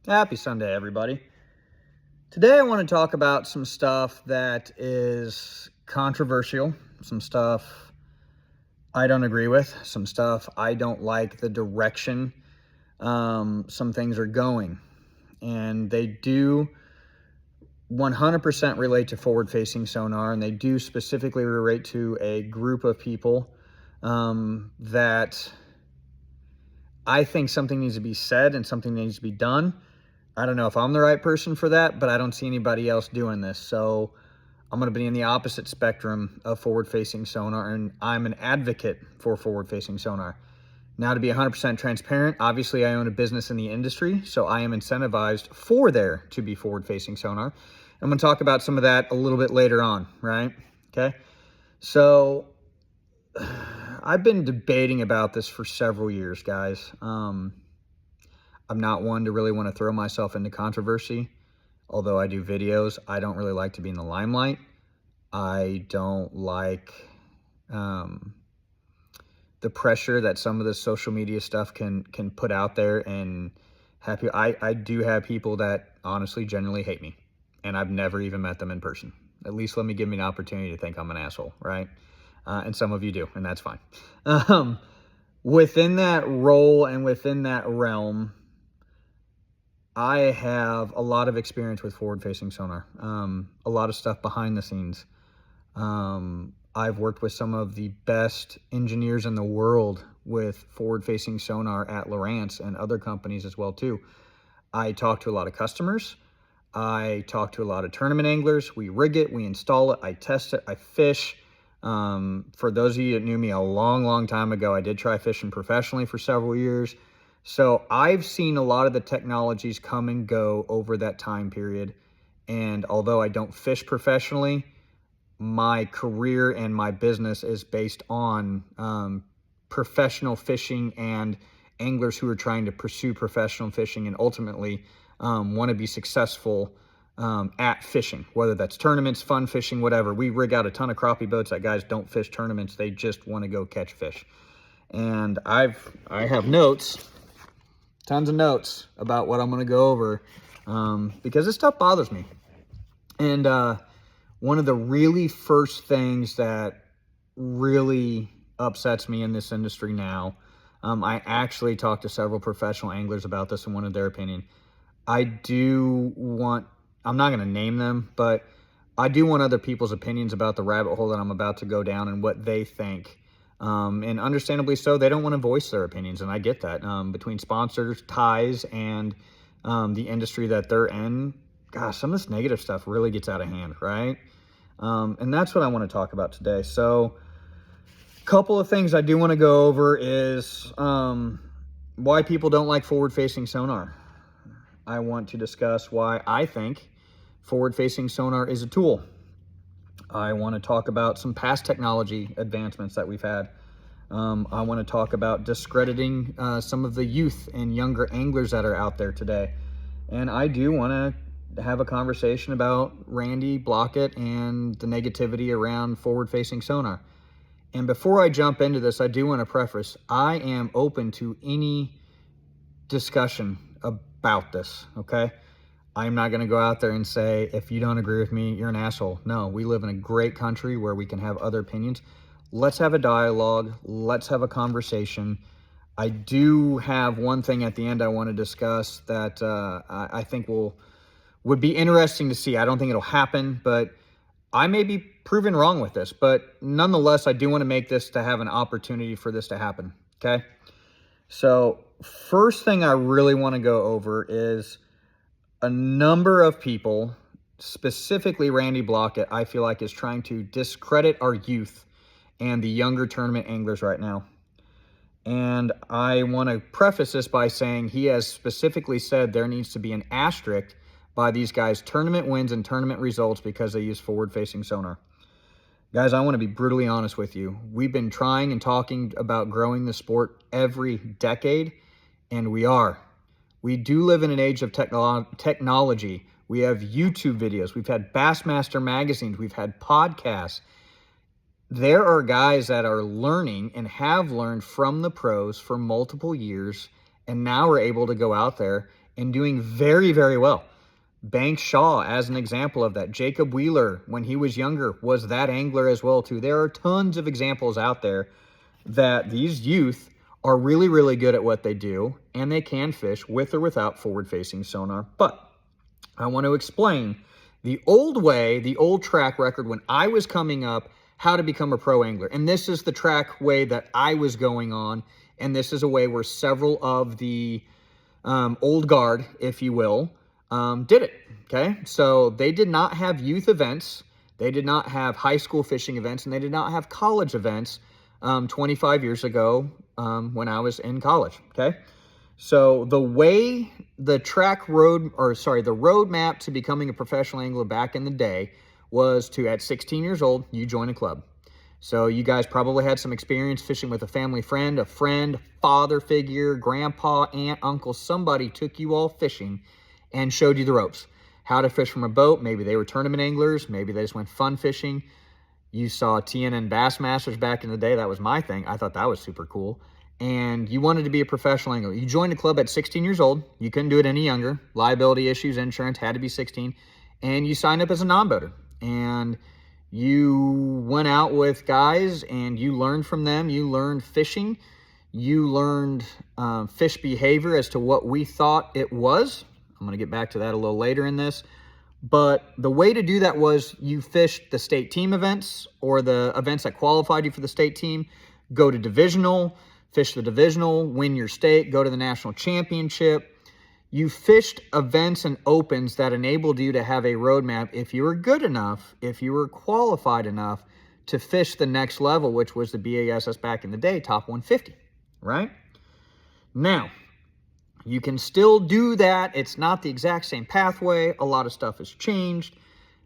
Happy Sunday, everybody. Today I want to talk about some stuff that is controversial, some stuff I don't agree with, some stuff I don't like the direction some things are going. And they do 100% relate to forward-facing sonar, and they do specifically relate to a group of people that I think something needs to be said and something needs to be done. I don't know if I'm the right person for that, but I don't see anybody else doing this. So I'm going to be in the opposite spectrum of forward-facing sonar, and I'm an advocate for forward-facing sonar. Now, to be 100% transparent, obviously I own a business in the industry, so I am incentivized for there to be forward-facing sonar. I'm going to talk about some of that a little bit later on, right? Okay. So I've been debating about this for several years, guys. I'm not one to really want to throw myself into controversy. Although I do videos, I don't really like to be in the limelight. I don't like the pressure that some of the social media stuff can put out there, and I do have people that honestly genuinely hate me, and I've never even met them in person. At least let me give me an opportunity to think I'm an asshole, right? And some of you do, and that's fine. Within that role and within that realm, I have a lot of experience with forward-facing sonar, a lot of stuff behind the scenes. I've worked with some of the best engineers in the world with forward-facing sonar at Lowrance and other companies as well too. I talk to a lot of customers. I talk to a lot of tournament anglers. We rig it, we install it, I test it, I fish. For those of you that knew me a long time ago, I did try fishing professionally for several years. So I've seen a lot of the technologies come and go over that time period. And although I don't fish professionally, my career and my business is based on professional fishing and anglers who are trying to pursue professional fishing and ultimately want to be successful at fishing, whether that's tournaments, fun fishing, whatever. We rig out a ton of crappie boats that guys don't fish tournaments. They just want to go catch fish. And I have notes, tons of notes about what I'm going to go over because this stuff bothers me. And one of the really first things that really upsets me in this industry now, I actually talked to several professional anglers about this and wanted their opinion. I'm not going to name them, but I do want other people's opinions about the rabbit hole that I'm about to go down and what they think. And understandably so, they don't want to voice their opinions, and I get that. Between sponsors, ties, and the industry that they're in, gosh, some of this negative stuff really gets out of hand, right? And that's what I want to talk about today. So a couple of things I do want to go over is why people don't like forward-facing sonar. I want to discuss why I think forward-facing sonar is a tool. I want to talk about some past technology advancements that we've had. I want to talk about discrediting some of the youth and younger anglers that are out there today. And I do want to have a conversation about Randy Blockett and the negativity around forward-facing sonar. And before I jump into this, I do want to preface, I am open to any discussion about this, okay? I'm not going to go out there and say, if you don't agree with me, you're an asshole. No, we live in a great country where we can have other opinions. Let's have a dialogue. Let's have a conversation. I do have one thing at the end I want to discuss that I think would be interesting to see. I don't think it'll happen, but I may be proven wrong with this. But nonetheless, I do want to make this to have an opportunity for this to happen, okay? So first thing I really want to go over is a number of people, specifically Randy Blockett, I feel like is trying to discredit our youth and the younger tournament anglers right now. And I want to preface this by saying he has specifically said there needs to be an asterisk by these guys' tournament wins and tournament results because they use forward-facing sonar. Guys, I want to be brutally honest with you. We've been trying and talking about growing the sport every decade, and we are. We do live in an age of technology. We have YouTube videos. We've had Bassmaster magazines. We've had podcasts. There are guys that are learning and have learned from the pros for multiple years and now we're able to go out there and doing very, very well. Banks Shaw, as an example of that. Jacob Wheeler, when he was younger, was that angler as well, too. There are tons of examples out there that these youth are really, really good at what they do, and they can fish with or without forward-facing sonar. But I want to explain the old way, the old track record when I was coming up, how to become a pro angler. And this is the track way that I was going on, and this is a way where several of the old guard, if you will, did it, okay? So they did not have youth events, they did not have high school fishing events, and they did not have college events 25 years ago when I was in college, okay? So the way the roadmap to becoming a professional angler back in the day was to, at 16 years old, you join a club. So you guys probably had some experience fishing with a family friend, father figure, grandpa, aunt, uncle, somebody took you all fishing and showed you the ropes. How to fish from a boat. Maybe they were tournament anglers. Maybe they just went fun fishing. You saw TNN Bassmasters back in the day. That was my thing. I thought that was super cool. And you wanted to be a professional angler. You joined a club at 16 years old. You couldn't do it any younger. Liability issues, insurance, had to be 16. And you signed up as a non-boater. And you went out with guys and you learned from them. You learned fishing. You learned fish behavior as to what we thought it was. I'm going to get back to that a little later in this. But the way to do that was you fished the state team events or the events that qualified you for the state team, go to divisional, fish the divisional, win your state, go to the national championship. You fished events and opens that enabled you to have a roadmap if you were good enough, if you were qualified enough to fish the next level, which was the BASS back in the day, top 150, right? Now, you can still do that. It's not the exact same pathway. A lot of stuff has changed.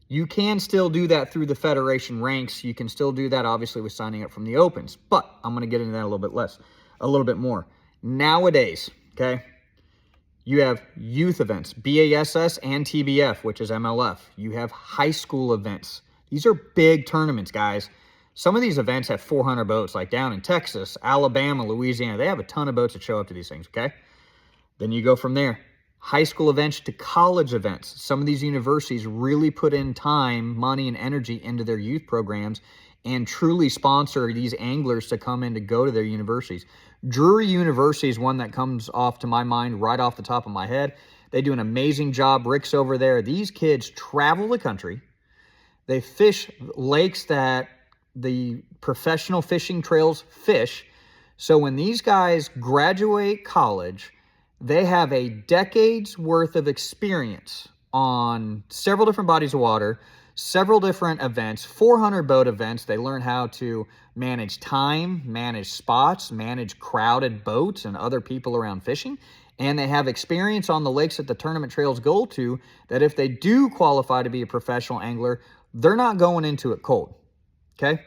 You can still do that through the federation ranks. You can still do that, obviously, with signing up from the opens. But I'm going to get into that a little bit more. Nowadays, okay, you have youth events, BASS and TBF, which is MLF. You have high school events. These are big tournaments, guys. Some of these events have 400 boats, like down in Texas, Alabama, Louisiana. They have a ton of boats that show up to these things, okay? Then you go from there. High school events to college events. Some of these universities really put in time, money, and energy into their youth programs and truly sponsor these anglers to come in to go to their universities. Drury University is one that comes off to my mind right off the top of my head. They do an amazing job. Rick's over there. These kids travel the country. They fish lakes that the professional fishing trails fish. So when these guys graduate college, they have a decade's worth of experience on several different bodies of water, several different events, 400 boat events. They learn how to manage time, manage spots, manage crowded boats and other people around fishing. And they have experience on the lakes that the tournament trails go to, that if they do qualify to be a professional angler, they're not going into it cold, okay?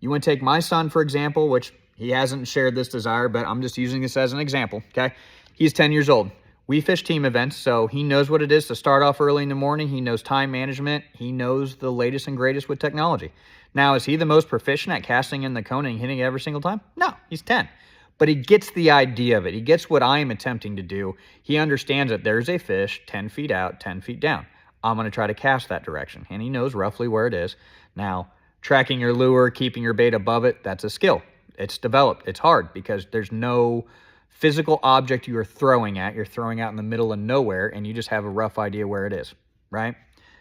You want to take my son, for example, which he hasn't shared this desire, but I'm just using this as an example, okay? He's 10 years old. We fish team events, so he knows what it is to start off early in the morning. He knows time management. He knows the latest and greatest with technology. Now, is he the most proficient at casting in the cone and hitting it every single time? No, he's 10. But he gets the idea of it. He gets what I am attempting to do. He understands that there's a fish 10 feet out, 10 feet down. I'm going to try to cast that direction, and he knows roughly where it is. Now, tracking your lure, keeping your bait above it, that's a skill. It's developed. It's hard because there's no physical object you are throwing at. You're throwing out in the middle of nowhere, and you just have a rough idea where it is, right?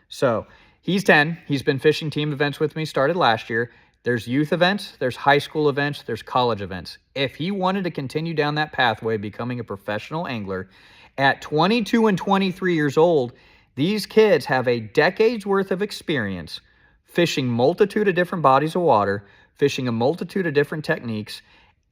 So he's 10. He's been fishing team events with me, started last year. There's youth events, there's high school events, there's college events. If he wanted to continue down that pathway, becoming a professional angler, at 22 and 23 years old, these kids have a decade's worth of experience fishing multitude of different bodies of water, fishing a multitude of different techniques,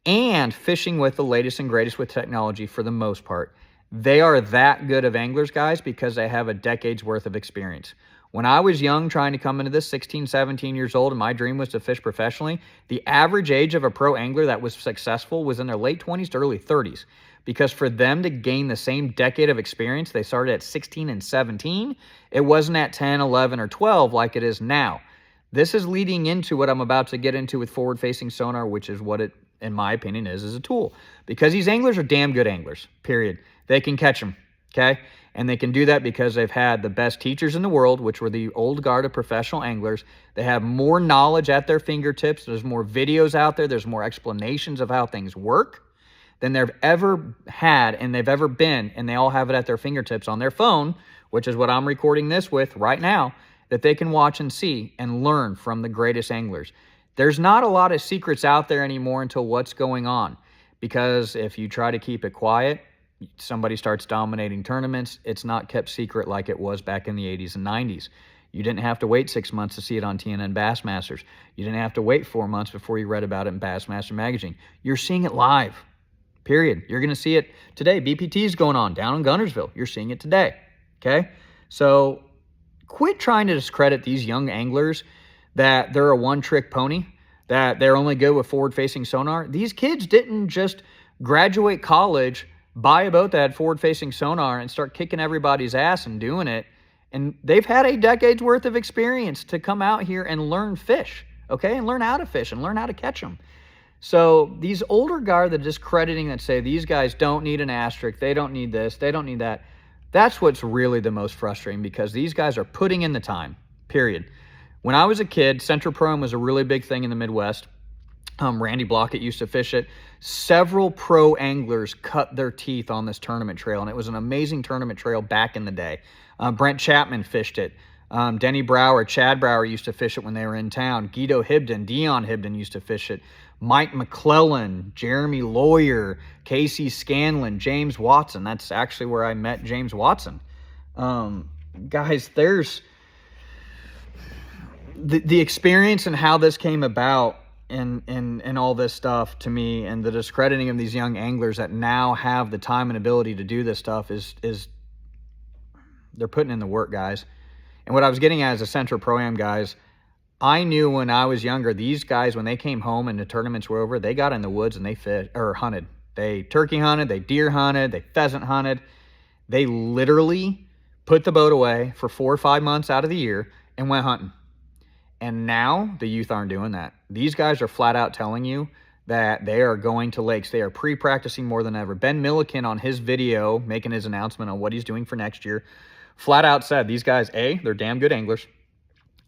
and fishing with the latest and greatest with technology for the most part. They are that good of anglers, guys, because they have a decade's worth of experience. When I was young, trying to come into this, 16, 17 years old, and my dream was to fish professionally, the average age of a pro angler that was successful was in their late 20s to early 30s. Because for them to gain the same decade of experience, they started at 16 and 17. It wasn't at 10, 11, or 12 like it is now. This is leading into what I'm about to get into with forward-facing sonar, which is what it in my opinion, is a tool, because these anglers are damn good anglers, period. They can catch them, okay? And they can do that because they've had the best teachers in the world, which were the old guard of professional anglers. They have more knowledge at their fingertips. There's more videos out there. There's more explanations of how things work than they've ever had and they've ever been, and they all have it at their fingertips on their phone, which is what I'm recording this with right now, that they can watch and see and learn from the greatest anglers. There's not a lot of secrets out there anymore until what's going on, because if you try to keep it quiet, somebody starts dominating tournaments. It's not kept secret like it was back in the 80s and 90s. You didn't have to wait 6 months to see it on TNN Bassmasters. You didn't have to wait 4 months before you read about it in Bassmaster Magazine. You're seeing it live, period. You're going to see it today. BPT is going on down in Guntersville. You're seeing it today, okay? So quit trying to discredit these young anglers that they're a one-trick pony, that they're only good with forward-facing sonar. These kids didn't just graduate college, buy a boat that had forward-facing sonar, and start kicking everybody's ass and doing it. And they've had a decade's worth of experience to come out here and learn fish, okay? And learn how to fish and learn how to catch them. So these older guys that are discrediting, that say these guys don't need an asterisk, they don't need this, they don't need that, that's what's really the most frustrating, because these guys are putting in the time, period. When I was a kid, Central Pro-Am was a really big thing in the Midwest. Randy Blockett used to fish it. Several pro anglers cut their teeth on this tournament trail, and it was an amazing tournament trail back in the day. Brent Chapman fished it. Denny Brower, Chad Brower used to fish it when they were in town. Guido Hibden, Dion Hibden used to fish it. Mike McClellan, Jeremy Lawyer, Casey Scanlon, James Watson. That's actually where I met James Watson. Guys, there's the experience and how this came about, and all this stuff to me, and the discrediting of these young anglers that now have the time and ability to do this stuff is they're putting in the work, guys. And what I was getting at as a Central Pro-Am, guys, I knew when I was younger, these guys, when they came home and the tournaments were over, they got in the woods and they fished or hunted. They turkey hunted, they deer hunted, they pheasant hunted. They literally put the boat away for 4 or 5 months out of the year and went hunting. And now the youth aren't doing that. These guys are flat out telling you that they are going to lakes. They are pre-practicing more than ever. Ben Milliken, on his video making his announcement on what he's doing for next year, flat out said these guys, A, they're damn good anglers.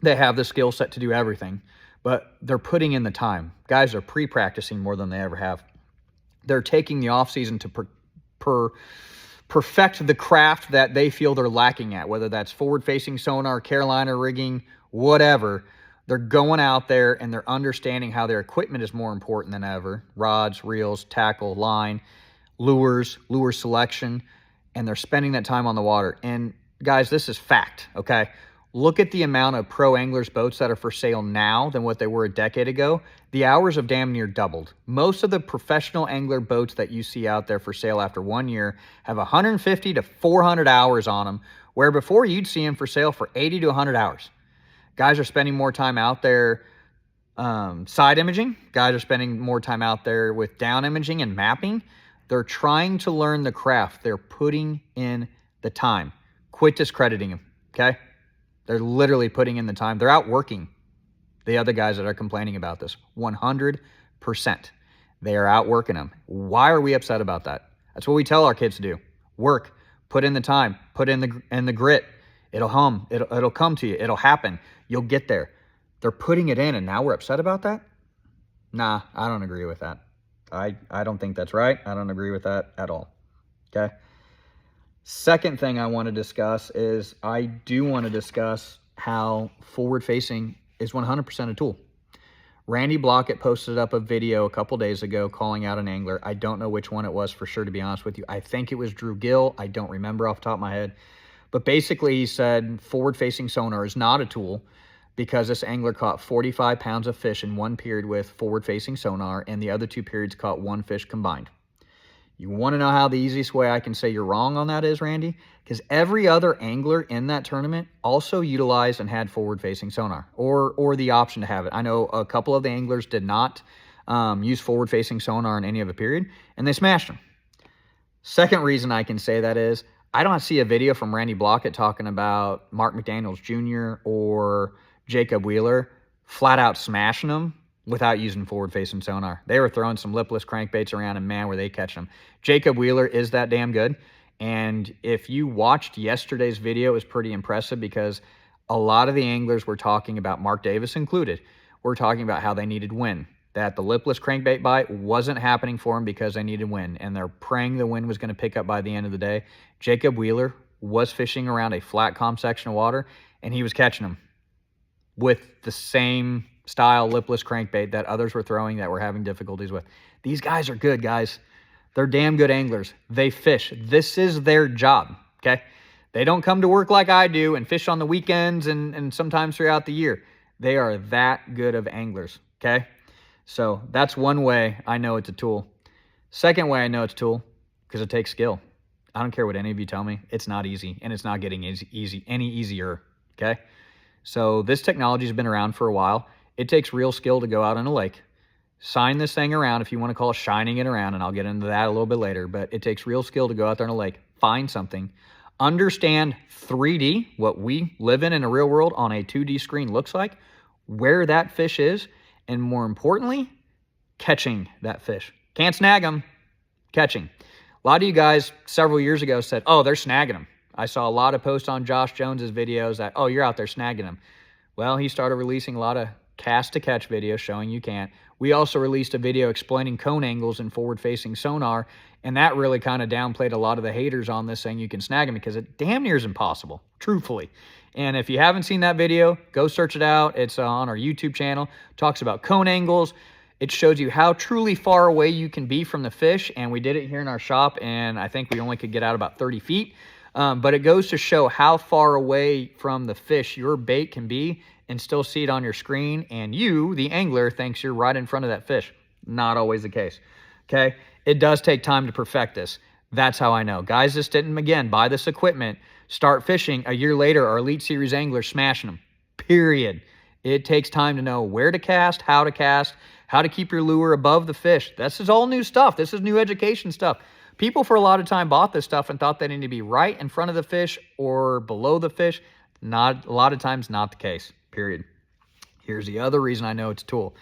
They have the skill set to do everything, but they're putting in the time. Guys are pre-practicing more than they ever have. They're taking the off-season to perfect the craft that they feel they're lacking at, whether that's forward-facing sonar, Carolina rigging, whatever. They're going out there and they're understanding how their equipment is more important than ever. Rods, reels, tackle, line, lure selection, and they're spending that time on the water. And guys, this is fact, okay? Look at the amount of pro anglers boats that are for sale now than what they were a decade ago. The hours have damn near doubled. Most of the professional angler boats that you see out there for sale after 1 year have 150 to 400 hours on them, where before you'd see them for sale for 80 to 100 hours. Guys are spending more time out there side imaging. Guys are spending more time out there with down imaging and mapping. They're trying to learn the craft. They're putting in the time. Quit discrediting them, okay? They're literally putting in the time. They're outworking the other guys that are complaining about this. 100%. They are outworking them. Why are we upset about that? That's what we tell our kids to do. Work. Put in the time. Put in the grit. It'll hum. It'll come to you. It'll happen. You'll get there. They're putting it in, and now we're upset about that? Nah, I don't agree with that. I don't think that's right. I don't agree with that at all. Okay? Second thing I want to discuss is I do want to discuss how forward-facing is 100% a tool. Randy Blockett posted up a video a couple days ago calling out an angler. I don't know which one it was for sure, to be honest with you. I think it was Drew Gill. I don't remember off the top of my head. But basically he said forward-facing sonar is not a tool because this angler caught 45 pounds of fish in one period with forward-facing sonar, and the other 2 periods caught 1 fish combined. You want to know how the easiest way I can say you're wrong on that is, Randy? Because every other angler in that tournament also utilized and had forward-facing sonar, or the option to have it. I know a couple of the anglers did not use forward-facing sonar in any of a period, and they smashed them. Second reason I can say that is I don't see a video from Randy Blockett talking about Mark McDaniels Jr. or Jacob Wheeler flat out smashing them without using forward-facing sonar. They were throwing some lipless crankbaits around, and man, were they catching them. Jacob Wheeler is that damn good. And if you watched yesterday's video, it was pretty impressive because a lot of the anglers were talking about, Mark Davis included, were talking about how they needed wind, that the lipless crankbait bite wasn't happening for them because they needed wind, and they're praying the wind was going to pick up by the end of the day. Jacob Wheeler was fishing around a flat calm section of water, and he was catching them with the same style lipless crankbait that others were throwing that were having difficulties with. These guys are good, guys. They're damn good anglers. They fish. This is their job, okay? They don't come to work like I do and fish on the weekends and sometimes throughout the year. They are that good of anglers, okay? So that's one way I know it's a tool. Second way I know it's a tool, because it takes skill. I don't care what any of you tell me. It's not easy, and it's not getting any easier, okay? So this technology has been around for a while. It takes real skill to go out on a lake, sign this thing around, if you want to call it shining it around, and I'll get into that a little bit later, but it takes real skill to go out there on a lake, find something, understand 3D, what we live in a real world on a 2D screen looks like, where that fish is, and more importantly, catching that fish. Can't snag them, catching. A lot of you guys several years ago said, oh, they're snagging them. I saw a lot of posts on Josh Jones's videos that, oh, you're out there snagging them. Well, he started releasing a lot of cast to catch videos showing you can't. We also released a video explaining cone angles and forward-facing sonar, and that really kind of downplayed a lot of the haters on this, saying you can snag them, because it damn near is impossible, truthfully. And if you haven't seen that video, go search it out. It's on our YouTube channel. It talks about cone angles. It shows you how truly far away you can be from the fish, and we did it here in our shop, and I think we only could get out about 30 feet. But it goes to show how far away from the fish your bait can be and still see it on your screen, and you, the angler, thinks you're right in front of that fish. Not always the case, okay? It does take time to perfect this. That's how I know. Guys just didn't, again, buy this equipment, start fishing. A year later, our Elite Series anglers smashing them, period. It takes time to know where to cast, how to keep your lure above the fish. This is all new stuff. This is new education stuff. People for a lot of time bought this stuff and thought they needed to be right in front of the fish or below the fish. Not a lot of times, not the case, period. Here's the other reason I know it's a tool.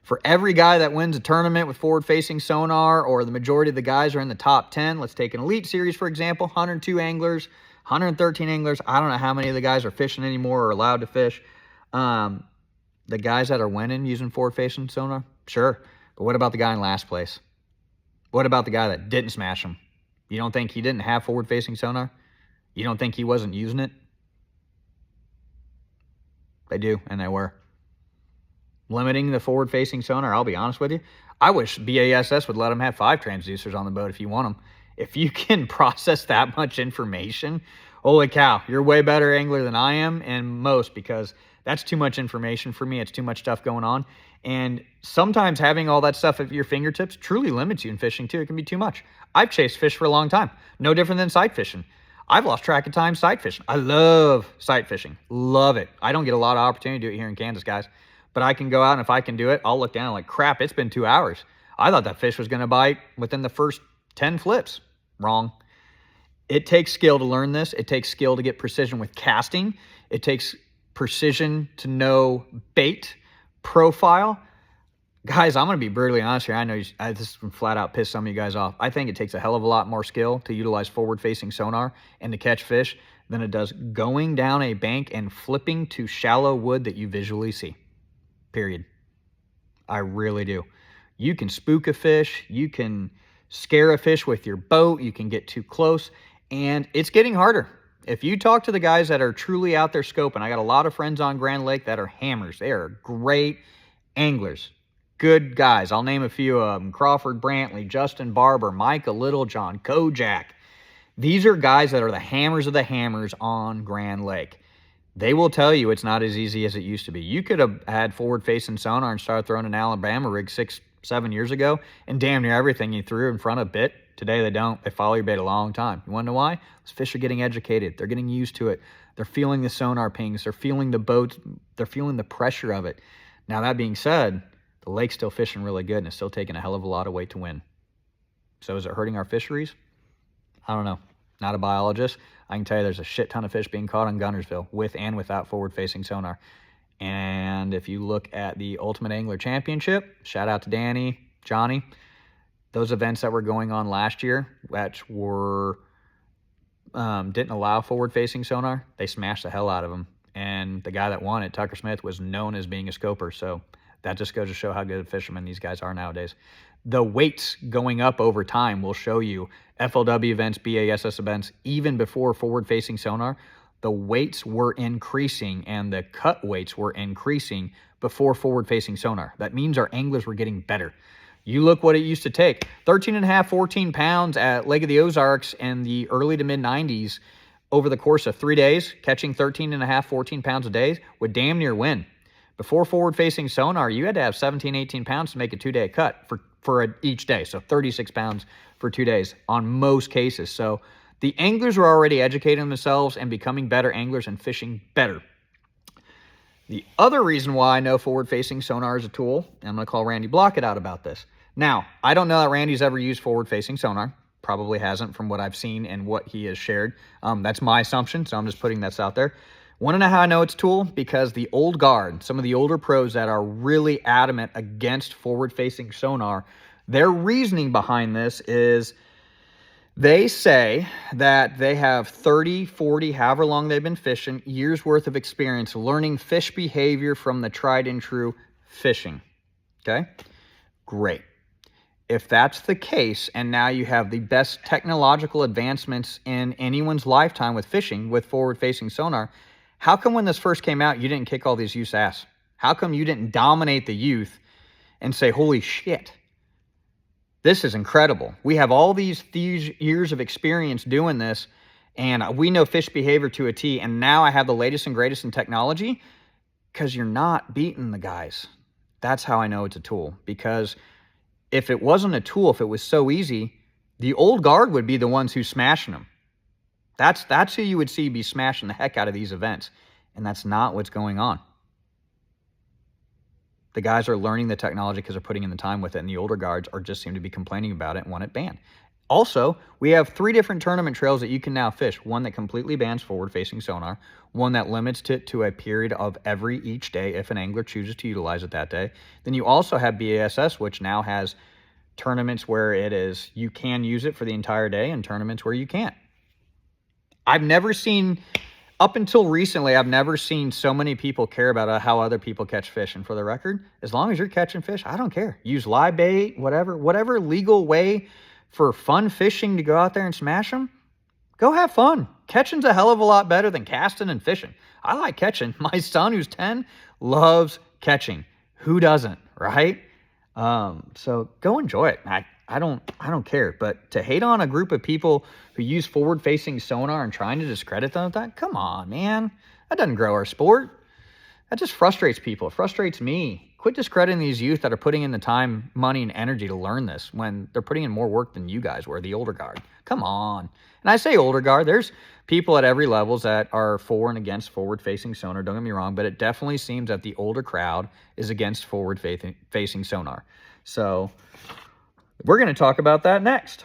For every guy that wins a tournament with forward-facing sonar, or the majority of the guys are in the top 10, let's take an Elite Series, for example, 102 anglers, 113 anglers. I don't know how many of the guys are fishing anymore or allowed to fish. The guys that are winning using forward-facing sonar, sure. But what about the guy in last place? What about the guy that didn't smash him? You don't think he didn't have forward-facing sonar? You don't think he wasn't using it? They do, and they were. Limiting the forward-facing sonar, I'll be honest with you, I wish BASS would let them have 5 transducers on the boat if you want them. If you can process that much information, holy cow, you're a way better angler than I am and most, because that's too much information for me. It's too much stuff going on. And sometimes having all that stuff at your fingertips truly limits you in fishing too. It can be too much. I've chased fish for a long time. No different than sight fishing. I've lost track of time sight fishing. I love sight fishing. Love it. I don't get a lot of opportunity to do it here in Kansas, guys. But I can go out, and if I can do it, I'll look down like, crap, it's been 2 hours. I thought that fish was going to bite within the first 10 flips. Wrong. It takes skill to learn this. It takes skill to get precision with casting. It takes precision to know bait profile. Guys, I'm going to be brutally honest here. I know this will flat out piss some of you guys off. I think it takes a hell of a lot more skill to utilize forward-facing sonar and to catch fish than it does going down a bank and flipping to shallow wood that you visually see. Period. I really do. You can spook a fish. You can scare a fish with your boat. You can get too close, and it's getting harder. If you talk to the guys that are truly out there scoping, I got a lot of friends on Grand Lake that are hammers. They are great anglers. Good guys. I'll name a few of them. Crawford Brantley, Justin Barber, Micah Littlejohn, Kojak. These are guys that are the hammers of the hammers on Grand Lake. They will tell you it's not as easy as it used to be. You could have had forward-facing sonar and started throwing an Alabama rig 6-7 years ago, and damn near everything you threw in front of bit. Today they don't. They follow your bait a long time. You want to know why? Those fish are getting educated. They're getting used to it. They're feeling the sonar pings. They're feeling the boats. They're feeling the pressure of it. Now, that being said, the lake's still fishing really good, and it's still taking a hell of a lot of weight to win. So is it hurting our fisheries? I don't know. Not a biologist. I can tell you there's a shit ton of fish being caught on Gunnersville with and without forward-facing sonar. And if you look at the Ultimate Angler Championship, shout out to Danny, Johnny, those events that were going on last year, which were didn't allow forward-facing sonar, they smashed the hell out of them. And the guy that won it, Tucker Smith, was known as being a scoper. So that just goes to show how good of fishermen these guys are nowadays. The weights going up over time will show you FLW events, BASS events, even before forward-facing sonar, the weights were increasing and the cut weights were increasing before forward-facing sonar. That means our anglers were getting better. You look what it used to take. 13.5, 14 pounds at Lake of the Ozarks in the early to mid-90s over the course of 3 days, catching 13.5, 14 pounds a day would damn near win. Before forward-facing sonar, you had to have 17, 18 pounds to make a 2-day cut for each day. So 36 pounds for 2 days on most cases. So the anglers were already educating themselves and becoming better anglers and fishing better. The other reason why I know forward-facing sonar is a tool, and I'm going to call Randy Blockett out about this. Now, I don't know that Randy's ever used forward-facing sonar. Probably hasn't from what I've seen and what he has shared. That's my assumption, so I'm just putting this out there. Want to know how I know it's a tool? Because the old guard, some of the older pros that are really adamant against forward-facing sonar, their reasoning behind this is they say that they have 30, 40, however long they've been fishing, years worth of experience learning fish behavior from the tried and true fishing. Okay? Great. If that's the case, and now you have the best technological advancements in anyone's lifetime with fishing, with forward-facing sonar, how come when this first came out, you didn't kick all these youth's ass? How come you didn't dominate the youth and say, holy shit, this is incredible. We have all these years of experience doing this, and we know fish behavior to a T, and now I have the latest and greatest in technology? Because you're not beating the guys. That's how I know it's a tool, because if it wasn't a tool, if it was so easy, the old guard would be the ones who's smashing them. That's who you would see be smashing the heck out of these events, and that's not what's going on. The guys are learning the technology because they're putting in the time with it, and the older guards are just seem to be complaining about it and want it banned. Also, we have 3 different tournament trails that you can now fish. One that completely bans forward-facing sonar, one that limits it to a period of each day if an angler chooses to utilize it that day. Then you also have BASS, which now has tournaments where you can use it for the entire day and tournaments where you can't. I've never seen, up until recently, I've never seen so many people care about how other people catch fish. And for the record, as long as you're catching fish, I don't care. Use live bait, whatever legal way for fun fishing to go out there and smash them, go have fun. Catching's a hell of a lot better than casting and fishing. I like catching. My son, who's 10, loves catching. Who doesn't, right? So go enjoy it. I don't care. But to hate on a group of people who use forward-facing sonar and trying to discredit them with that, come on, man. That doesn't grow our sport. That just frustrates people. It frustrates me. Quit discrediting these youth that are putting in the time, money, and energy to learn this when they're putting in more work than you guys were, the older guard. Come on. And I say older guard, there's people at every levels that are for and against forward-facing sonar, don't get me wrong, but it definitely seems that the older crowd is against forward-facing sonar. So we're going to talk about that next.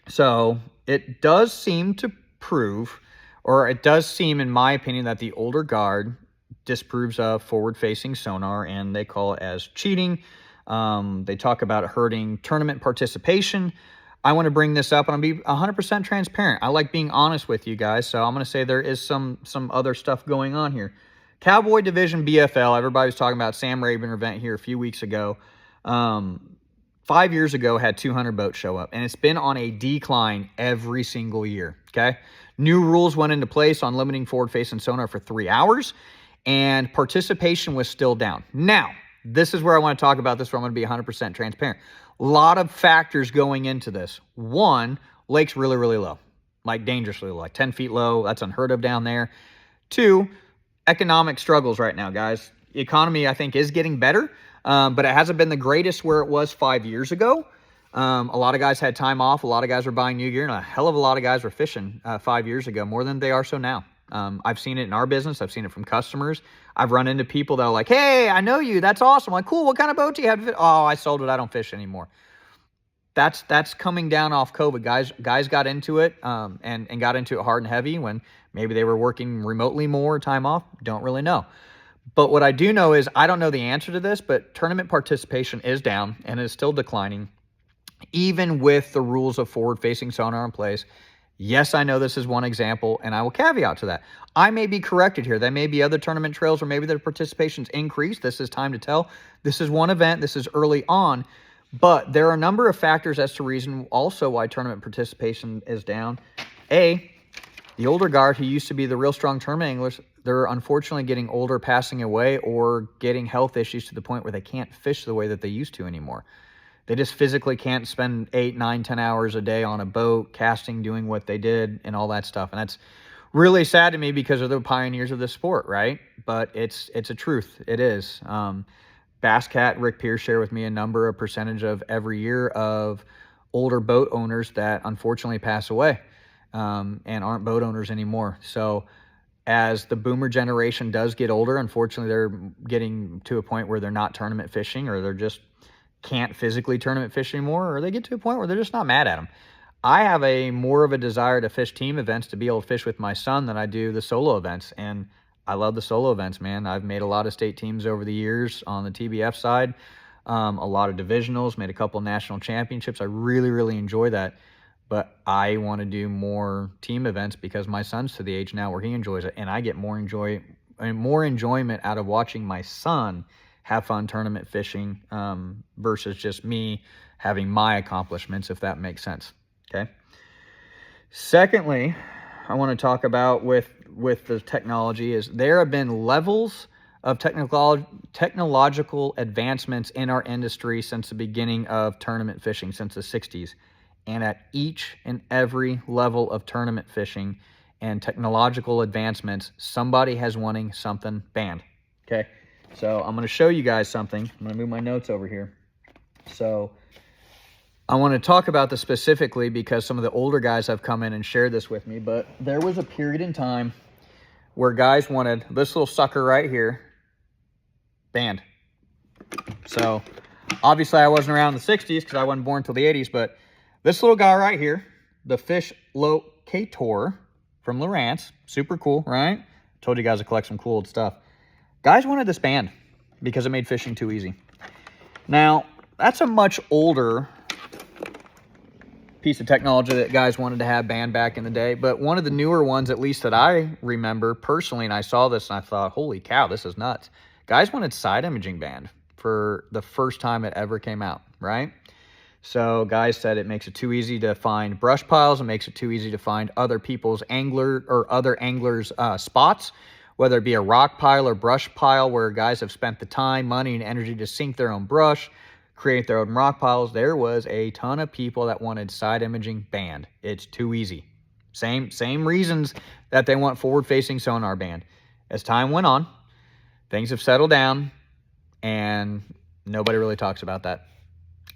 So it does seem to prove, or it does seem, in my opinion, that the older guard disproves of forward-facing sonar, and they call it as cheating. They talk about hurting tournament participation. I want to bring this up, and I'll be 100% transparent. I like being honest with you guys, so I'm going to say there is some other stuff going on here. Cowboy Division BFL, everybody was talking about Sam Rayburn event here a few weeks ago. 5 years ago, had 200 boats show up, and it's been on a decline every single year, okay? New rules went into place on limiting forward-facing sonar for 3 hours, and participation was still down. Now, this is where I want to talk about this, where I'm going to be 100% transparent. A lot of factors going into this. One, lake's really, really low, like dangerously low, like 10 feet low. That's unheard of down there. Two, economic struggles right now, guys. The economy, I think, is getting better, but it hasn't been the greatest where it was 5 years ago. A lot of guys had time off. A lot of guys were buying new gear, and a hell of a lot of guys were fishing 5 years ago, more than they are so now. I've seen it in our business. I've seen it from customers. I've run into people that are like, hey, I know you. That's awesome. I'm like, cool. What kind of boat do you have? Oh, I sold it. I don't fish anymore. That's coming down off COVID. Guys got into it and got into it hard and heavy when maybe they were working remotely more, time off. Don't really know. But what I do know is I don't know the answer to this, but tournament participation is down and is still declining, even with the rules of forward-facing sonar in place. Yes, I know this is one example, and I will caveat to that. I may be corrected here. There may be other tournament trails where maybe their participation's increased. This is time to tell. This is one event. This is early on. But there are a number of factors as to reason also why tournament participation is down. A, the older guard who used to be the real strong tournament anglers, they're unfortunately getting older, passing away, or getting health issues to the point where they can't fish the way that they used to anymore. They just physically can't spend 8, 9, 10 hours a day on a boat, casting, doing what they did, and all that stuff. And that's really sad to me because they're the pioneers of this sport, right? But it's a truth. It is. Bass Cat, Rick Pierce share with me a number of percentage of every year of older boat owners that unfortunately pass away and aren't boat owners anymore. So as the boomer generation does get older, unfortunately, they're getting to a point where they're not tournament fishing, or they're just can't physically tournament fish anymore, or they get to a point where they're just not mad at them. I have more of a desire to fish team events, to be able to fish with my son, than I do the solo events. And I love the solo events, man. I've made a lot of state teams over the years on the TBF side, a lot of divisionals, made a couple national championships. I really, really enjoy that. But I want to do more team events because my son's to the age now where he enjoys it, and I get more enjoyment out of watching my son have fun tournament fishing versus just me having my accomplishments, if that makes sense. Okay. Secondly, I want to talk about with the technology is there have been levels of technological advancements in our industry since the beginning of tournament fishing, since the 60s. And at each and every level of tournament fishing and technological advancements, somebody has wanting something banned. Okay. So I'm going to show you guys something. I'm going to move my notes over here. So I want to talk about this specifically because some of the older guys have come in and shared this with me. But there was a period in time where guys wanted this little sucker right here banned. So obviously I wasn't around in the 60s because I wasn't born until the 80s. But this little guy right here, the Fish Locator from Lowrance, super cool, right? Told you guys to collect some cool old stuff. Guys wanted this banned because it made fishing too easy. Now, that's a much older piece of technology that guys wanted to have banned back in the day, but one of the newer ones, at least that I remember personally, and I saw this and I thought, holy cow, this is nuts. Guys wanted side imaging banned for the first time it ever came out, right? So guys said it makes it too easy to find brush piles. It makes it too easy to find other people's angler or other anglers' spots, whether it be a rock pile or brush pile where guys have spent the time, money, and energy to sink their own brush, create their own rock piles. There was a ton of people that wanted side imaging banned. It's too easy. Same reasons that they want forward-facing sonar banned. As time went on, things have settled down, and nobody really talks about that.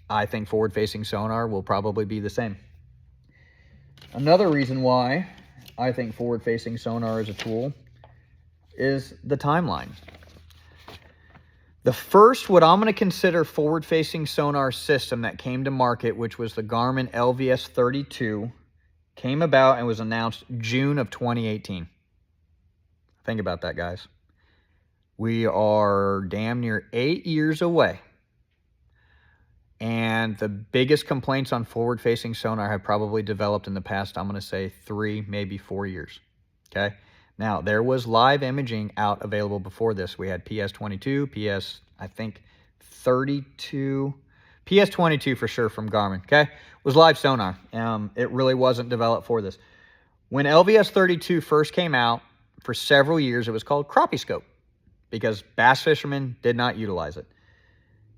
I think forward-facing sonar will probably be the same. Another reason why I think forward-facing sonar is a tool is the timeline. The first, what I'm going to consider forward-facing sonar system that came to market, which was the Garmin LVS 32, came about and was announced June of 2018. Think about that, guys. We are damn near 8 years away. And the biggest complaints on forward-facing sonar have probably developed in the past, I'm going to say 3, maybe 4 years. Okay. Now, there was live imaging out available before this. We had PS22, I think 32, PS22 for sure from Garmin, okay? Was live sonar. It really wasn't developed for this. When LVS 32 first came out, for several years, it was called crappie scope because bass fishermen did not utilize it.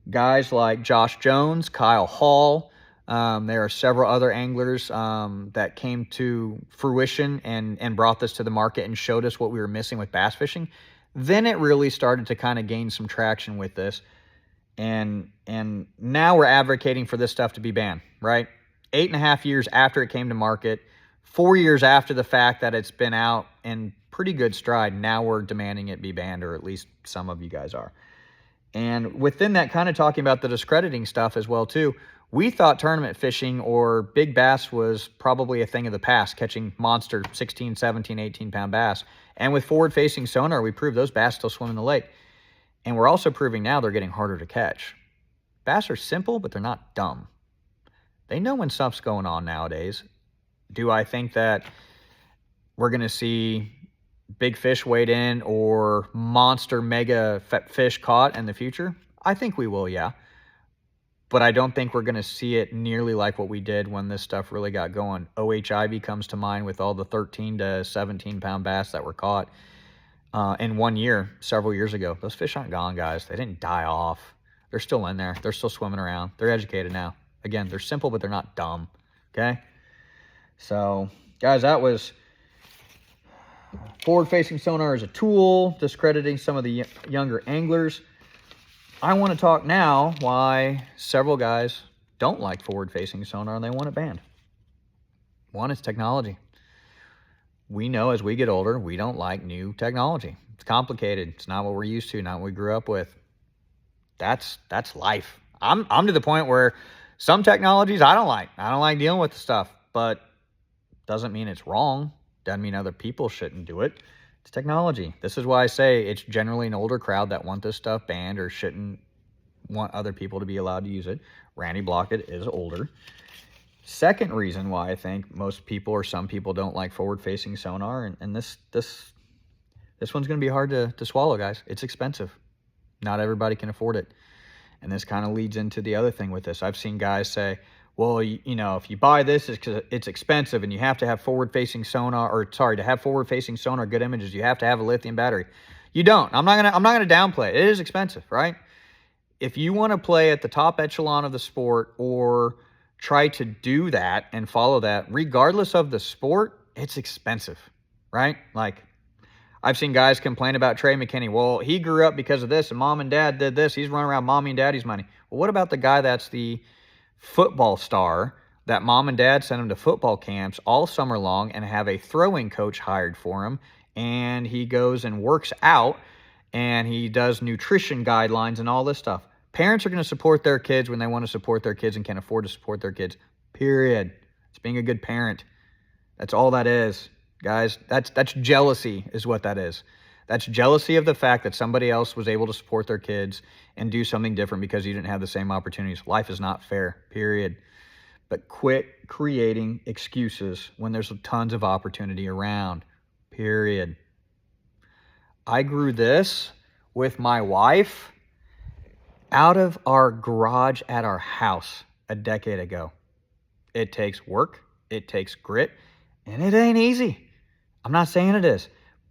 Guys like Josh Jones, Kyle Hall, there are several other anglers that came to fruition and brought this to the market and showed us what we were missing with bass fishing. Then it really started to kind of gain some traction with this. And now we're advocating for this stuff to be banned, right? 8.5 years after it came to market, 4 years after the fact that it's been out in pretty good stride, now we're demanding it be banned, or at least some of you guys are. And within that, kind of talking about the discrediting stuff as well, too, We thought tournament fishing or big bass was probably a thing of the past, catching monster 16, 17, 18-pound bass. And with forward-facing sonar, we proved those bass still swim in the lake. And we're also proving now they're getting harder to catch. Bass are simple, but they're not dumb. They know when stuff's going on nowadays. Do I think that we're going to see big fish weighed in or monster mega fish caught in the future? I think we will, yeah. But I don't think we're going to see it nearly like what we did when this stuff really got going. OHIV comes to mind with all the 13 to 17-pound bass that were caught in 1 year, several years ago. Those fish aren't gone, guys. They didn't die off. They're still in there. They're still swimming around. They're educated now. Again, they're simple, but they're not dumb, okay? So, guys, that was forward-facing sonar as a tool, discrediting some of the younger anglers. I want to talk now why several guys don't like forward-facing sonar and they want it banned. One is technology. We know as we get older, we don't like new technology. It's complicated. It's not what we're used to, not what we grew up with. That's life. I'm to the point where some technologies I don't like. I don't like dealing with the stuff, but doesn't mean it's wrong. Doesn't mean other people shouldn't do it. It's technology. This is why I say it's generally an older crowd that want this stuff banned or shouldn't want other people to be allowed to use it. Randy Blockett is older. Second reason why I think most people or some people don't like forward-facing sonar, and this one's going to be hard to swallow, guys. It's expensive. Not everybody can afford it. And this kind of leads into the other thing with this. I've seen guys say, well, you know, if you buy this, it's because it's expensive and you have to have forward-facing sonar, or sorry, to have forward-facing sonar, good images, you have to have a lithium battery. You don't. I'm not gonna downplay it. It is expensive, right? If you want to play at the top echelon of the sport or try to do that and follow that, regardless of the sport, it's expensive, right? Like, I've seen guys complain about Trey McKinney. Well, he grew up because of this, and mom and dad did this. He's running around mommy and daddy's money. Well, what about the guy that's the football star that mom and dad sent him to football camps all summer long and have a throwing coach hired for him, and he goes and works out and he does nutrition guidelines and all this stuff? Parents are going to support their kids when they want to support their kids and can afford to support their kids, period. It's being a good parent. That's all that is, guys. That's jealousy is what that is. That's jealousy of the fact that somebody else was able to support their kids and do something different because you didn't have the same opportunities. Life is not fair, period. But quit creating excuses when there's tons of opportunity around, period. I grew this with my wife out of our garage at our house a decade ago. It takes work, it takes grit, and it ain't easy. I'm not saying it is.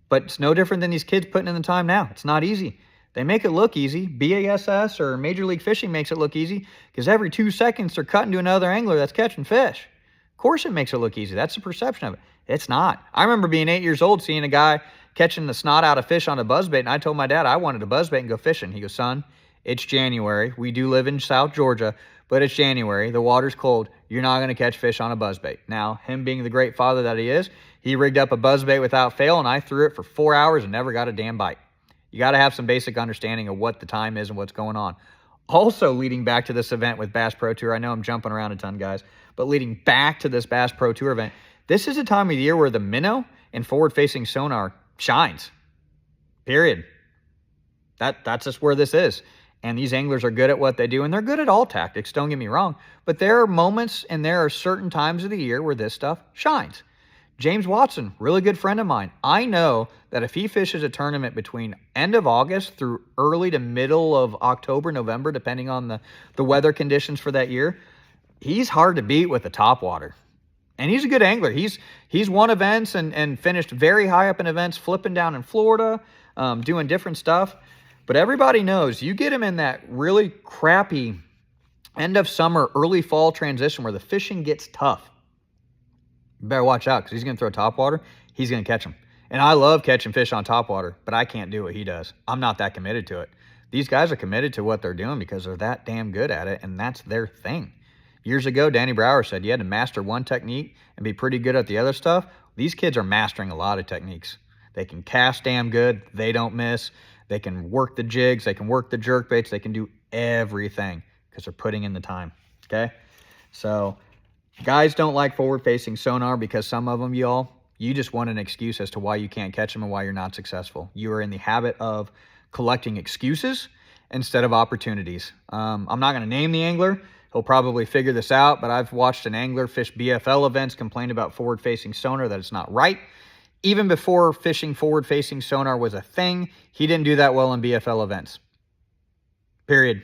But it's no different than these kids putting in the time now. It's not easy. They make it look easy. BASS or Major League Fishing makes it look easy because every 2 seconds they're cutting to another angler that's catching fish. Of course it makes it look easy. That's the perception of it. It's not. I remember being 8 years old, seeing a guy catching the snot out of fish on a buzzbait, and I told my dad I wanted a buzzbait and go fishing. He goes, son, it's January. We do live in South Georgia, but it's January. The water's cold. You're not going to catch fish on a buzzbait. Now, him being the great father that he is, he rigged up a buzzbait without fail, and I threw it for 4 hours and never got a damn bite. You got to have some basic understanding of what the time is and what's going on. Also, leading back to this event with Bass Pro Tour, I know I'm jumping around a ton, guys, but leading back to this Bass Pro Tour event, this is a time of year where the minnow and forward-facing sonar shines, period. That's just where this is. And these anglers are good at what they do, and they're good at all tactics, don't get me wrong. But there are moments and there are certain times of the year where this stuff shines. James Watson, really good friend of mine. I know that if he fishes a tournament between end of August through early to middle of October, November, depending on the weather conditions for that year, he's hard to beat with the topwater. And he's a good angler. He's won events and finished very high up in events, flipping down in Florida, doing different stuff. But everybody knows you get him in that really crappy end of summer, early fall transition where the fishing gets tough. You better watch out because he's going to throw topwater. He's going to catch them. And I love catching fish on topwater, but I can't do what he does. I'm not that committed to it. These guys are committed to what they're doing because they're that damn good at it, and that's their thing. Years ago, Danny Brower said you had to master one technique and be pretty good at the other stuff. These kids are mastering a lot of techniques. They can cast damn good. They don't miss. They can work the jigs. They can work the jerk baits. They can do everything because they're putting in the time, okay? So guys don't like forward-facing sonar because some of them, y'all, you just want an excuse as to why you can't catch them and why you're not successful. You are in the habit of collecting excuses instead of opportunities. I'm not going to name the angler. He'll probably figure this out, but I've watched an angler fish BFL events complain about forward-facing sonar, that it's not right. Even before fishing forward-facing sonar was a thing, he didn't do that well in BFL events. Period.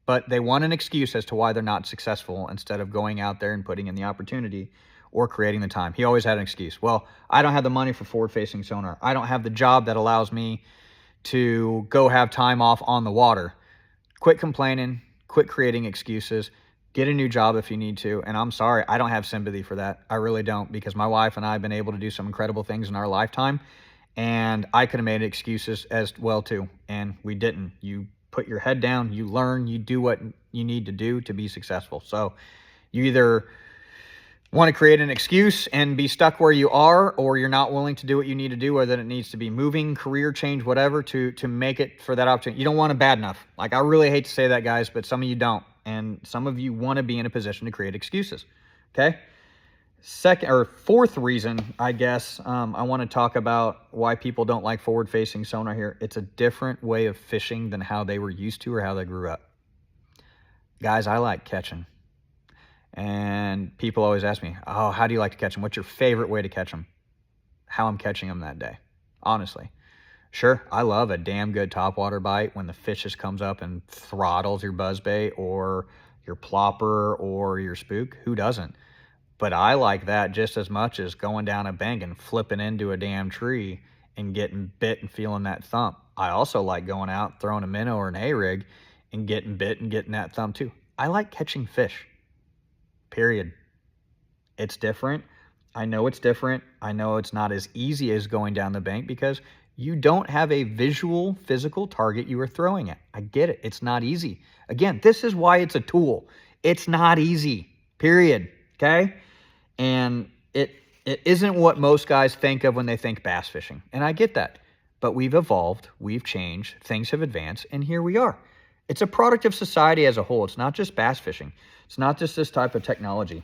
But they want an excuse as to why they're not successful instead of going out there and putting in the opportunity or creating the time. He always had an excuse. Well, I don't have the money for forward-facing sonar. I don't have the job that allows me to go have time off on the water. Quit complaining. Quit creating excuses. Get a new job if you need to. And I'm sorry, I don't have sympathy for that. I really don't, because my wife and I have been able to do some incredible things in our lifetime. And I could have made excuses as well too. And we didn't. You put your head down, you learn, you do what you need to do to be successful. So you either want to create an excuse and be stuck where you are, or you're not willing to do what you need to do, whether it needs to be moving, career change, whatever, to make it for that opportunity. You don't want it bad enough. Like, I really hate to say that, guys, but some of you don't. And some of you want to be in a position to create excuses. Okay? Fourth reason, I guess, I want to talk about why people don't like forward-facing sonar here. It's a different way of fishing than how they were used to or how they grew up. Guys, I like catching. And people always ask me, oh, how do you like to catch them? What's your favorite way to catch them? How I'm catching them that day, honestly. Sure, I love a damn good topwater bite when the fish just comes up and throttles your buzzbait or your plopper or your spook. Who doesn't? But I like that just as much as going down a bank and flipping into a damn tree and getting bit and feeling that thump. I also like going out, throwing a minnow or an A-rig and getting bit and getting that thump too. I like catching fish. Period. It's different. I know it's different. I know it's not as easy as going down the bank because you don't have a visual, physical target you are throwing at. I get it. It's not easy. Again, this is why it's a tool. It's not easy. Period. Okay? And it isn't what most guys think of when they think bass fishing. And I get that. But we've evolved. We've changed. Things have advanced. And here we are. It's a product of society as a whole. It's not just bass fishing. It's not just this type of technology.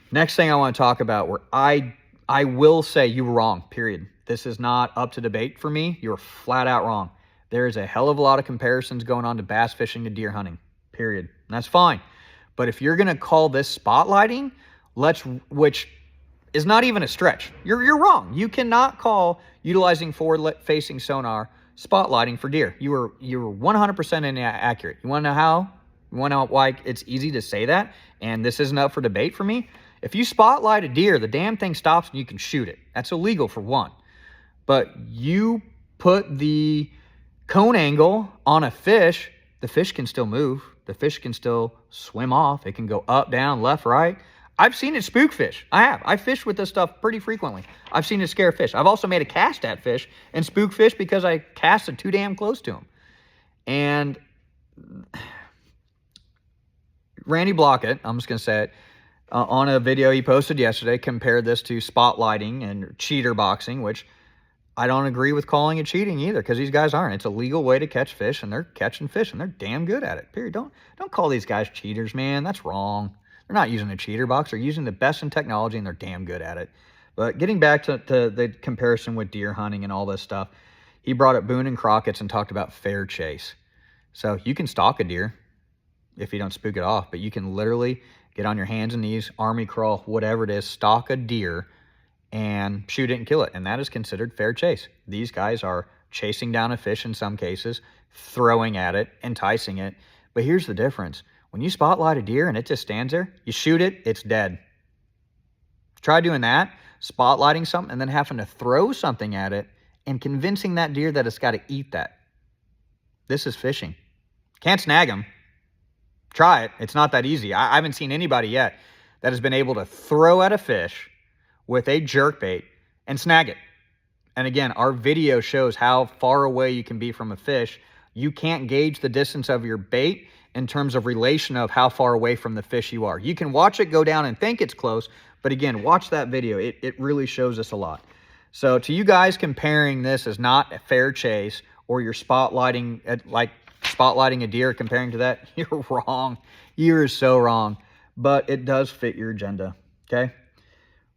Next thing I want to talk about, where I will say you were wrong, period. This is not up to debate for me. You're flat out wrong. There is a hell of a lot of comparisons going on to bass fishing to deer hunting, period. And that's fine. But if you're going to call this spotlighting, which is not even a stretch, you're wrong. You cannot call utilizing forward-facing sonar spotlighting for deer. You were 100% inaccurate. You want to know how? You want to know why it's easy to say that? And this isn't up for debate for me? If you spotlight a deer, the damn thing stops and you can shoot it. That's illegal for one. But you put the cone angle on a fish, the fish can still move. The fish can still swim off. It can go up, down, left, right. I've seen it spook fish. I have. I fish with this stuff pretty frequently. I've seen it scare fish. I've also made a cast at fish and spook fish because I casted too damn close to them. And Randy Blockett, I'm just going to say it, on a video he posted yesterday, compared this to spotlighting and cheater boxing, which I don't agree with calling it cheating either, because these guys aren't. It's a legal way to catch fish, and they're catching fish, and they're damn good at it, period. Don't call these guys cheaters, man. That's wrong. They're not using a cheater box. They're using the best in technology, and they're damn good at it. But getting back to the comparison with deer hunting and all this stuff, he brought up Boone and Crockett's and talked about fair chase. So you can stalk a deer if you don't spook it off, but you can literally get on your hands and knees, army crawl, whatever it is, stalk a deer and shoot it and kill it. And that is considered fair chase. These guys are chasing down a fish in some cases, throwing at it, enticing it. But here's the difference. When you spotlight a deer and it just stands there, you shoot it, it's dead. Try doing that, spotlighting something and then having to throw something at it and convincing that deer that it's got to eat that. This is fishing. Can't snag them. Try it. It's not that easy. I haven't seen anybody yet that has been able to throw at a fish with a jerkbait and snag it. And again, our video shows how far away you can be from a fish. You can't gauge the distance of your bait in terms of relation of how far away from the fish you are. You can watch it go down and think it's close, but again, watch that video. It really shows us a lot. So to you guys comparing this as not a fair chase, or you're spotlighting a deer, comparing to that, you're wrong. You're so wrong. but it does fit your agenda, okay?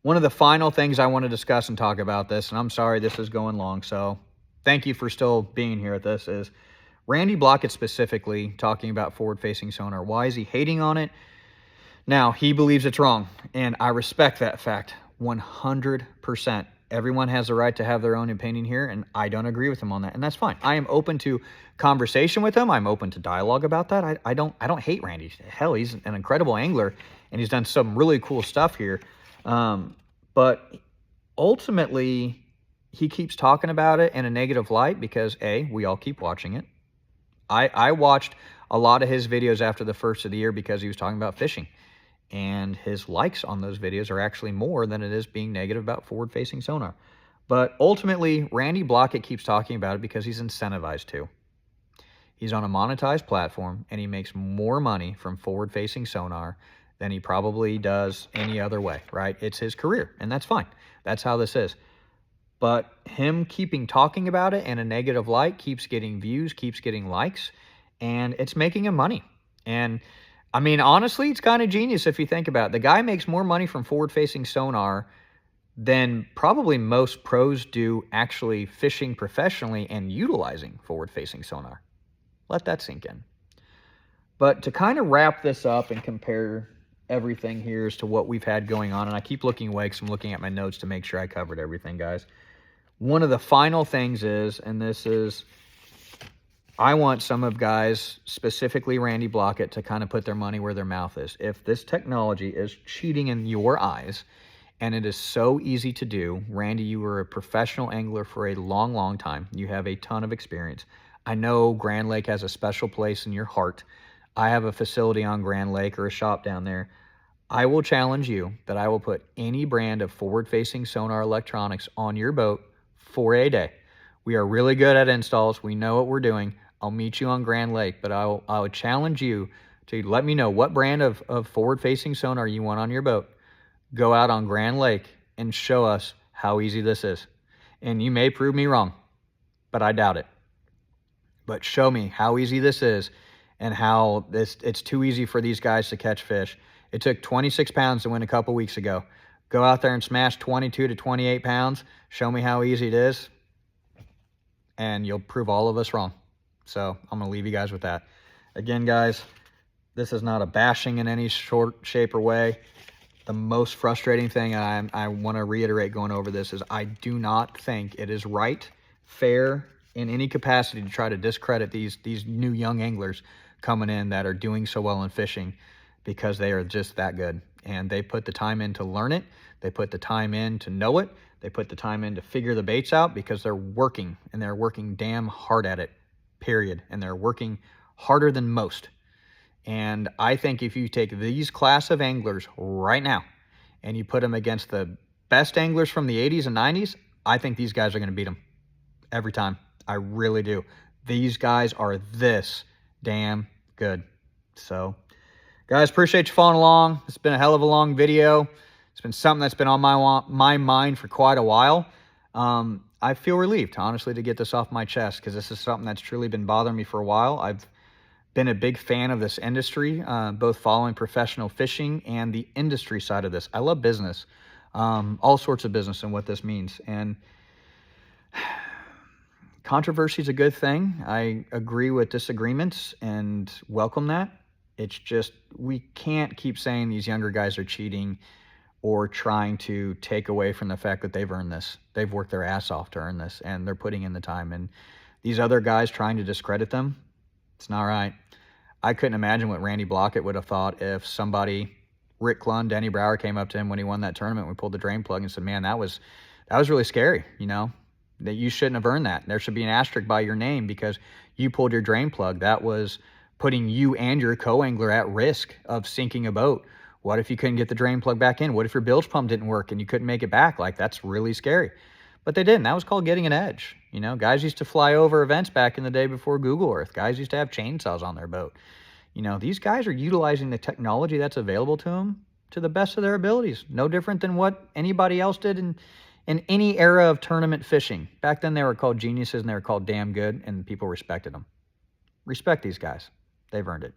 One of the final things I want to discuss and talk about this, and I'm sorry this is going long, so thank you for still being here at this, is Randy Blockett specifically talking about forward-facing sonar. Why is he hating on it? Now, he believes it's wrong, and I respect that fact 100%. Everyone has the right to have their own opinion here, and I don't agree with him on that, and that's fine. I am open to conversation with him. I'm open to dialogue about that. I don't hate Randy. Hell, he's an incredible angler, and he's done some really cool stuff here. But ultimately, he keeps talking about it in a negative light because, A, we all keep watching it. I watched a lot of his videos after the first of the year because he was talking about fishing. And his likes on those videos are actually more than it is being negative about forward-facing sonar. But ultimately, Randy Blockett keeps talking about it because he's incentivized to. He's on a monetized platform, and he makes more money from forward-facing sonar than he probably does any other way, right? It's his career, and that's fine. That's how this is. But him keeping talking about it in a negative light keeps getting views, keeps getting likes, and it's making him money. And I mean, honestly, it's kind of genius if you think about it. The guy makes more money from forward-facing sonar than probably most pros do actually fishing professionally and utilizing forward-facing sonar. Let that sink in. But to kind of wrap this up and compare everything here as to what we've had going on, and I keep looking away because I'm looking at my notes to make sure I covered everything, guys. One of the final things is, and this is, I want some of guys, specifically Randy Blockett, to kind of put their money where their mouth is. If this technology is cheating in your eyes, and it is so easy to do, Randy, you were a professional angler for a long, long time. You have a ton of experience. I know Grand Lake has a special place in your heart. I have a facility on Grand Lake or a shop down there. I will challenge you that I will put any brand of forward-facing sonar electronics on your boat for a day. We are really good at installs. We know what we're doing. I'll meet you on Grand Lake, but I would challenge you to let me know what brand of forward-facing sonar you want on your boat. Go out on Grand Lake and show us how easy this is. And you may prove me wrong, but I doubt it. But show me how easy this is and how it's too easy for these guys to catch fish. It took 26 pounds to win a couple weeks ago. Go out there and smash 22 to 28 pounds. Show me how easy it is, and you'll prove all of us wrong. So I'm going to leave you guys with that. Again, guys, this is not a bashing in any short shape or way. The most frustrating thing I want to reiterate going over this is I do not think it is right, fair, in any capacity to try to discredit these new young anglers coming in that are doing so well in fishing because they are just that good. And they put the time in to learn it. They put the time in to know it. They put the time in to figure the baits out because they're working, and they're working damn hard at it, period. And they're working harder than most. And I think if you take these class of anglers right now and you put them against the best anglers from the 80s and 90s, I think these guys are going to beat them every time. I really do. These guys are this damn good. So, guys, appreciate you following along. It's been a hell of a long video. It's been something that's been on my mind for quite a while. I feel relieved, honestly, to get this off my chest because this is something that's truly been bothering me for a while. I've been a big fan of this industry, both following professional fishing and the industry side of this. I love business, all sorts of business and what this means. And controversy is a good thing. I agree with disagreements and welcome that. It's just we can't keep saying these younger guys are cheating or trying to take away from the fact that they've earned this. They've worked their ass off to earn this, and they're putting in the time. And these other guys trying to discredit them, it's not right. I couldn't imagine what Randy Blockett would have thought if somebody, Rick Clunn, Denny Brower, came up to him when he won that tournament. We pulled the drain plug and said, man, that was really scary, you know, that you shouldn't have earned that. There should be an asterisk by your name because you pulled your drain plug. That was putting you and your co-angler at risk of sinking a boat. What if you couldn't get the drain plug back in? What if your bilge pump didn't work and you couldn't make it back? Like, that's really scary. But they didn't. That was called getting an edge. You know, guys used to fly over events back in the day before Google Earth. Guys used to have chainsaws on their boat. You know, these guys are utilizing the technology that's available to them to the best of their abilities. No different than what anybody else did in any era of tournament fishing. Back then they were called geniuses and they were called damn good, and people respected them. Respect these guys. They've earned it.